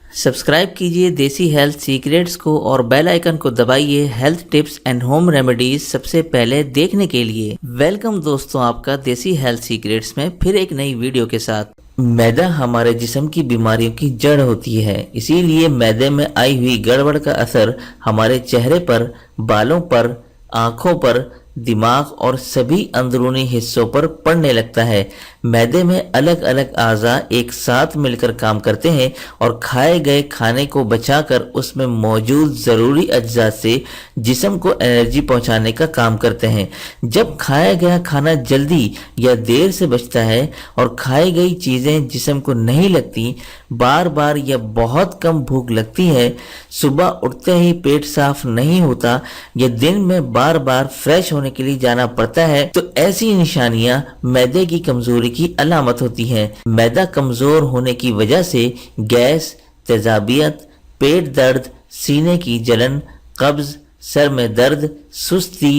Subscribe कीजिए देसी health secrets को और बेल आइकन को दबाइए health tips and home remedies सबसे पहले देखने के लिए। वेलकम दोस्तों, आपका देसी हेल्थ सीक्रेट्स में फिर एक नई वीडियो के साथ। मैदा हमारे जिस्म की बीमारियों की जड़ होती है, इसीलिए मैदे में आई हुई गड़बड़ का असर हमारे चेहरे पर, बालों पर, आँखों पर, दिमाग और सभी अंदरूनी हिस्सों पर पड़ने लगता है। मैदे में अलग अलग अज़ा एक साथ मिलकर काम करते हैं और खाए गए खाने को बचाकर उसमें मौजूद ज़रूरी अज्जा से जिस्म को एनर्जी पहुंचाने का काम करते हैं। जब खाया गया खाना जल्दी या देर से बचता है और खाई गई चीज़ें जिस्म को नहीं लगती, बार बार या बहुत कम भूख लगती है, सुबह उठते ही पेट साफ नहीं होता या दिन में बार बार फ्रेश होने के लिए जाना पड़ता है, तो ऐसी निशानियां मैदे की कमजोरी की अलामत होती हैं। मैदा कमजोर होने की वजह से गैस, तेजाबियत, पेट दर्द, सीने की जलन, कब्ज, सर में दर्द, सुस्ती,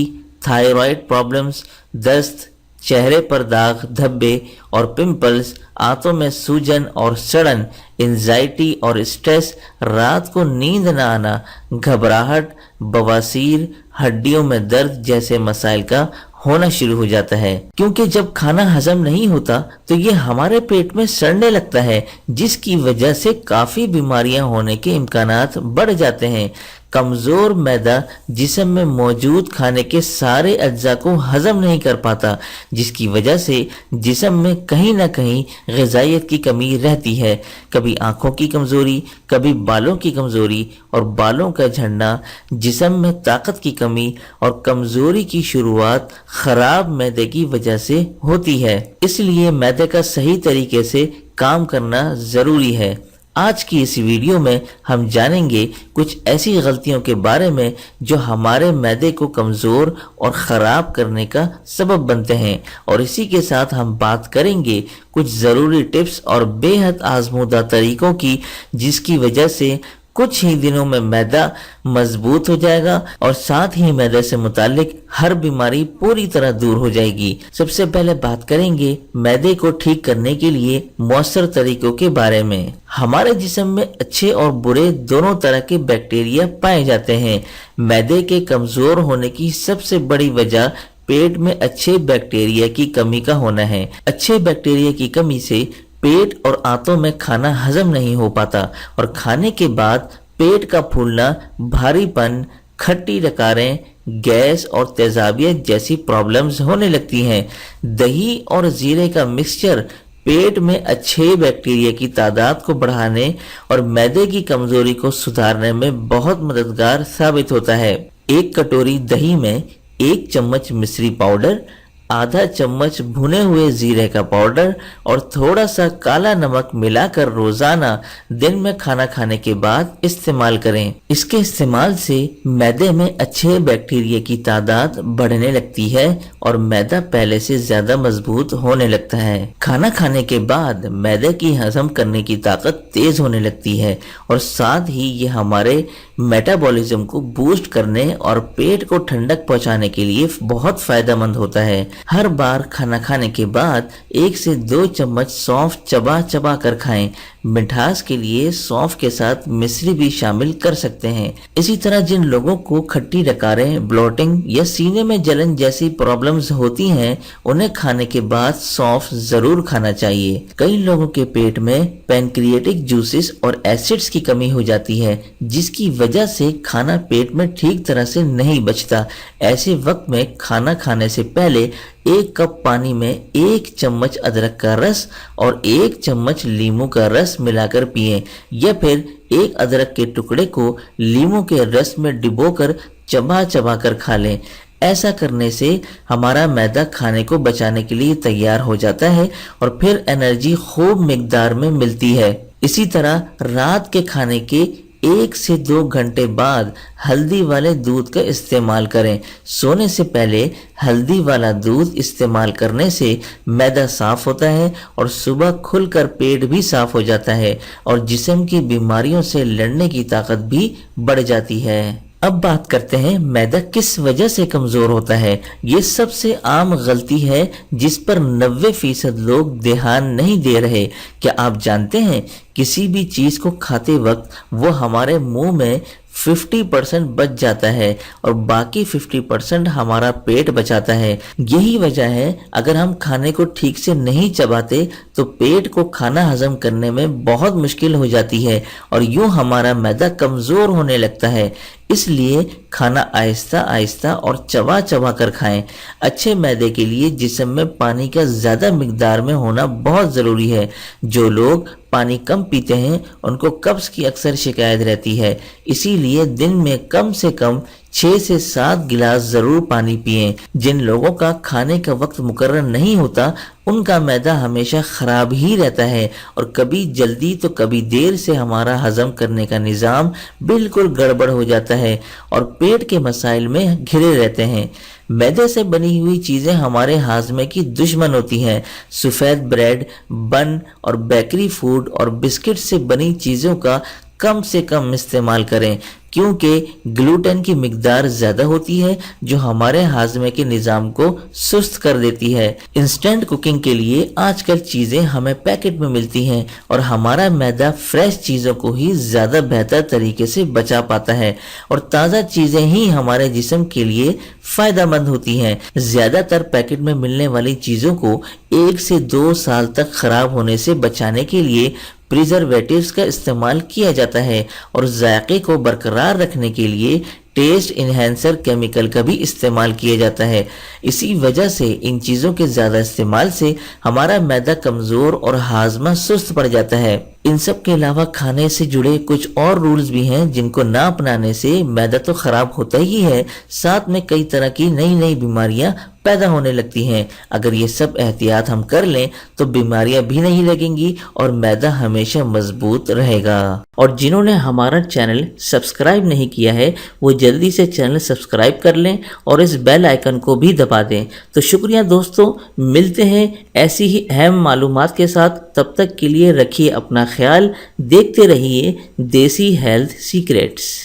थायराइड प्रॉब्लम्स, दस्त, चेहरे पर दाग, धब्बे और पिंपल्स, आंतों में सूजन और सड़न, एंजाइटी और स्ट्रेस, रात को नींद न आना, घबराहट, बवासीर, हड्डियों में दर्द जैसे मसाइल का होना शुरू हो जाता है। क्योंकि जब खाना हजम नहीं होता तो ये हमारे पेट में सड़ने लगता है, जिसकी वजह से काफी बीमारियां होने के इम्कानात बढ़ जाते हैं। कमजोर मैदा जिस्म में मौजूद खाने के सारे अज्जा को हजम नहीं कर पाता, जिसकी वजह से जिस्म में कहीं ना कहीं ग़िज़ाइयत की कमी रहती है। कभी आंखों की कमजोरी, कभी बालों की कमजोरी और बालों का झड़ना, जिस्म में ताकत की कमी और कमजोरी की शुरुआत खराब मैदे की वजह से होती है। इसलिए मैदे का सही तरीके से काम करना जरूरी है। आज की इस वीडियो में हम जानेंगे कुछ ऐसी गलतियों के बारे में जो हमारे मैदे को कमज़ोर और ख़राब करने का सबब बनते हैं, और इसी के साथ हम बात करेंगे कुछ ज़रूरी टिप्स और बेहद आजमूदा तरीकों की, जिसकी वजह से कुछ ही दिनों में मैदा मजबूत हो जाएगा और साथ ही मैदे से मुतालिक हर बीमारी पूरी तरह दूर हो जाएगी। सबसे पहले बात करेंगे मैदे को ठीक करने के लिए मौसर तरीकों के बारे में। हमारे जिस्म में अच्छे और बुरे दोनों तरह के बैक्टीरिया पाए जाते हैं। मैदे के कमजोर होने की सबसे बड़ी वजह पेट में अच्छे बैक्टीरिया की कमी का होना है। अच्छे बैक्टीरिया की कमी से पेट और आंतों में खाना हजम नहीं हो पाता और खाने के बाद पेट का फूलना, भारीपन, खट्टी डकारें, गैस और तेजाबियत जैसी प्रॉब्लम्स होने लगती हैं। दही और जीरे का मिक्सचर पेट में अच्छे बैक्टीरिया की तादाद को बढ़ाने और मैदे की कमजोरी को सुधारने में बहुत मददगार साबित होता है। एक कटोरी दही में 1 चम्मच मिश्री पाउडर, आधा चम्मच भुने हुए जीरे का पाउडर और थोड़ा सा काला नमक मिलाकर रोजाना दिन में खाना खाने के बाद इस्तेमाल करें। इसके इस्तेमाल से मैदे में अच्छे बैक्टीरिया की तादाद बढ़ने लगती है और मैदा पहले से ज्यादा मजबूत होने लगता है। खाना खाने के बाद मैदे की हजम करने की ताकत तेज होने लगती है और साथ ही ये हमारे मेटाबॉलिज्म को बूस्ट करने और पेट को ठंडक पहुंचाने के लिए बहुत फायदेमंद होता है। हर बार खाना खाने के बाद 1 से 2 चम्मच सौंफ चबा चबा कर खाएं। मिठास के लिए सौंफ के साथ मिश्री भी शामिल कर सकते हैं। इसी तरह जिन लोगों को खट्टी डकारें, ब्लोटिंग या सीने में जलन जैसी प्रॉब्लम्स होती हैं, उन्हें खाने के बाद सौंफ जरूर खाना चाहिए। कई लोगों के पेट में पैनक्रिएटिक जूसेस और एसिड्स की कमी हो जाती है, जिसकी वजह से खाना पेट में ठीक तरह से नहीं बचता। ऐसे वक्त में खाना खाने से पहले 1 कप पानी में 1 चम्मच अदरक का रस और 1 चम्मच लीमू का रस मिलाकर पिएं, या फिर एक अदरक के टुकड़े को लीमू के रस में डिबोकर चबा चबा कर खा लें। ऐसा करने से हमारा मैदा खाने को बचाने के लिए तैयार हो जाता है और फिर एनर्जी खूब मिकदार में मिलती है। इसी तरह रात के खाने के 1 से 2 घंटे बाद हल्दी वाले दूध का इस्तेमाल करें। सोने से पहले हल्दी वाला दूध इस्तेमाल करने से मैदा साफ होता है और सुबह खुलकर पेट भी साफ हो जाता है और जिस्म की बीमारियों से लड़ने की ताकत भी बढ़ जाती है। اب بات کرتے ہیں मैदा किस वजह से कमजोर होता है। ये सबसे आम गलती है जिस पर 90% लोग ध्यान नहीं दे रहे। क्या आप जानते हैं किसी भी चीज को खाते वक्त वो हमारे मुंह में 50% बच जाता है और बाकी 50% हमारा पेट बचाता है। यही वजह है अगर हम खाने को ठीक से नहीं चबाते तो पेट को खाना हजम करने में बहुत मुश्किल हो जाती है और यूं हमारा मैदा कमजोर होने लगता है। इसलिए खाना आहिस्ता आहिस्ता और चबा चबा कर खाएं। अच्छे मैदे के लिए जिस्म में पानी का ज़्यादा मिकदार में होना बहुत ज़रूरी है। जो लोग पानी कम पीते हैं उनको कब्ज की अक्सर शिकायत रहती है, इसीलिए दिन में कम से कम 6 से 7 गिलास ज़रूर पानी पिएं। जिन लोगों का खाने का वक्त मुकर्रर नहीं होता उनका मैदा हमेशा ख़राब ही रहता है और कभी जल्दी तो कभी देर से हमारा हजम करने का निज़ाम बिल्कुल गड़बड़ हो जाता है और पेट के मसाइल में घिरे रहते हैं। मैदे से बनी हुई चीज़ें हमारे हाजमे की दुश्मन होती हैं। सफ़ेद ब्रेड, बन और बेकरी फूड और बिस्किट से बनी चीज़ों का कम से कम इस्तेमाल करें क्योंकि ग्लूटेन की मिकदार ज़्यादा होती है जो हमारे हाजमे के निज़ाम को सुस्त कर देती है। इंस्टेंट कुकिंग के लिए आजकल चीज़ें हमें पैकेट में मिलती हैं और हमारा मैदा फ्रेश चीज़ों को ही ज़्यादा बेहतर तरीके से बचा पाता है और ताज़ा चीज़ें ही हमारे जिस्म के लिए फ़ायदेमंद होती हैं। ज़्यादातर पैकेट में मिलने वाली चीज़ों को 1 से 2 साल तक ख़राब होने से बचाने के लिए प्रिजर्वेटिव्स का इस्तेमाल किया जाता है और जायके को बरकरार रखने के लिए टेस्ट इन्हेंसर केमिकल का भी इस्तेमाल किया जाता है। इसी वजह से इन चीज़ों के ज़्यादा इस्तेमाल से हमारा मैदा कमज़ोर और हाजमा सुस्त पड़ जाता है। इन सब के अलावा खाने से जुड़े कुछ और रूल्स भी हैं जिनको ना अपनाने से मैदा तो ख़राब होता ही है, साथ में कई तरह की नई नई बीमारियां पैदा होने लगती हैं। अगर ये सब एहतियात हम कर लें तो बीमारियां भी नहीं लगेंगी और मैदा हमेशा मजबूत रहेगा। और जिन्होंने हमारा चैनल सब्सक्राइब नहीं किया है वो जल्दी से चैनल सब्सक्राइब कर लें और इस बेल आइकन को भी दबा दें। तो शुक्रिया दोस्तों, मिलते हैं ऐसी ही अहम मालूमात के साथ। तब तक के लिए रखिए अपना ख्याल, देखते रहिए देसी हेल्थ सीक्रेट्स।